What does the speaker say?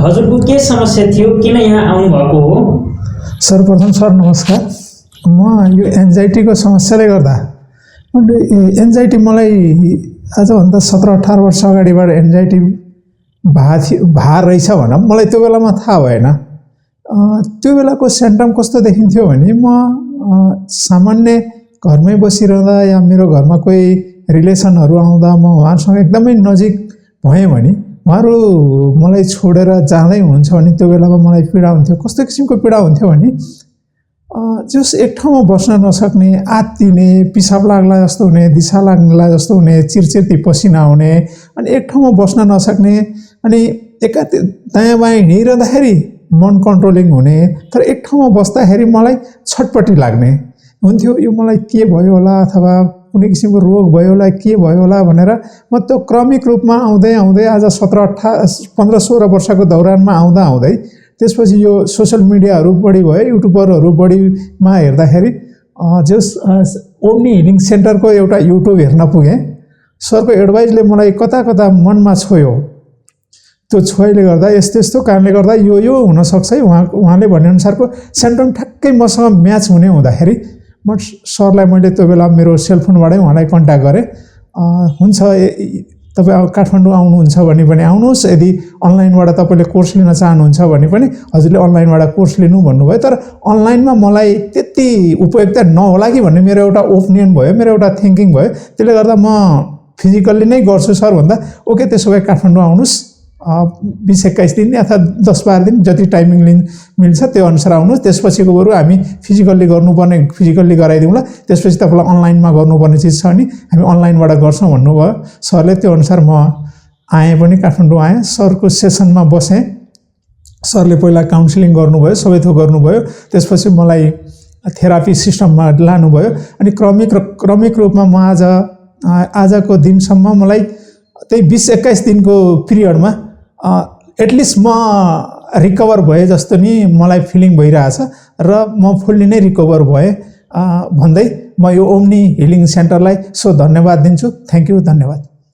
हजुरको के समस्या थियो, किन यहाँ आउनु भएको हो? सर्वप्रथम सर नमस्कार। म यो एन्जाइटीको समस्याले गर्दा एन्जाइटी मलाई आजभन्दा 17-18 वर्ष अगाडिबाट एन्जाइटी भा रहेछ भनेर मलाई त्यो बेलामा थाहा भएन। त्यो बेलाको सिम्पटम कस्तो देखिन्थ्यो भने म सामान्य घरमै बसिरहँदा या मेरो घरमा कोही रिलेसनहरू आउँदा म उहाँहरूसँग एकदमै नजिक भएँ भने उहाँहरू मलाई छोडेर जाँदै हुनुहुन्छ भने त्यो बेलामा मलाई पीडा हुन्थ्यो। कस्तो किसिमको पीडा हुन्थ्यो भने जस एक ठाउँमा बस्न नसक्ने, आत्तिने, पिसाब लाग्ला जस्तो हुने, दिसा लाग्ला जस्तो हुने, चिरचिर्ती पसिना आउने, अनि एक ठाउँमा बस्न नसक्ने, अनि दायाँ बायाँ हिँडिरहँदाखेरि मन कन्ट्रोलिङ हुने, तर एक ठाउँमा बस्दाखेरि मलाई छटपट्टि लाग्ने हुन्थ्यो। यो मलाई के भयो होला अथवा कुनै किसिमको रोग भयो होला, के भयो होला भनेर म त्यो क्रमिक रूपमा आउँदै आउँदै आज 15-16 वर्षको दौरानमा आउँदै त्यसपछि यो सोसल मिडियाहरू बढी भयो, युट्युबरहरू बढीमा हेर्दाखेरि जस ओम्नी हिलिङ सेन्टरको एउटा युट्युब हेर्न पुगेँ। सरको एडभाइसले मलाई कता कता मनमा छोयो। त्यो छोइले गर्दा यस्तो कारणले गर्दा यो हुनसक्छ है, उहाँले भनेअनुसारको सिम्पटम ठ्याक्कै मसँग म्याच हुने हुँदाखेरि म सरलाई मैले त्यो बेला मेरो सेलफोनबाटै उहाँलाई कन्ट्याक्ट गरेँ। हुन्छ तपाईँ काठमाडौँ आउनुहुन्छ भने पनि आउनुहोस्, यदि अनलाइनबाट तपाईँले कोर्स लिन चाहनुहुन्छ भने पनि हजुरले अनलाइनबाट कोर्स लिनु भन्नुभयो। तर अनलाइनमा मलाई त्यति उपयुक्त नहोला कि भन्ने मेरो एउटा ओपिनियन भयो, मेरो एउटा थिङ्किङ भयो। त्यसले गर्दा म फिजिकल्ली नै गर्छु सर भन्दा ओके त्यसो भए काठमाडौँ आउनुहोस्, 20-21 दिन अथवा 10-12 दिन जति टाइमिङ मिल्छ त्यो अनुसार आउनुहोस्, त्यसपछिको बरु हामी फिजिकल्ली गर्नुपर्ने फिजिकल्ली गराइदिउँला, त्यसपछि तपाईँलाई अनलाइनमा गर्नुपर्ने चिज छ भने हामी अनलाइनबाट गर्छौँ भन्नुभयो सरले। त्यो अनुसार म आएँ पनि, काठमाडौँ आएँ, सरको सेसनमा बसेँ। सरले पहिला काउन्सिलिङ गर्नुभयो, सबै थोक गर्नुभयो, त्यसपछि मलाई थेरापी सिस्टममा लानुभयो। अनि क्रमिक रूपमा म आजको दिनसम्म मलाई त्यही 20-21 दिनको पिरियडमा एटलिस्ट म रिकभर भए जस्तो नि मलाई फिलिङ भइरहेछ र म फुल्ली नै रिकभर भएँ भन्दै म यो ओम्नी हिलिङ सेन्टरलाई धन्यवाद दिन्छु। थ्याङ्क यू, धन्यवाद।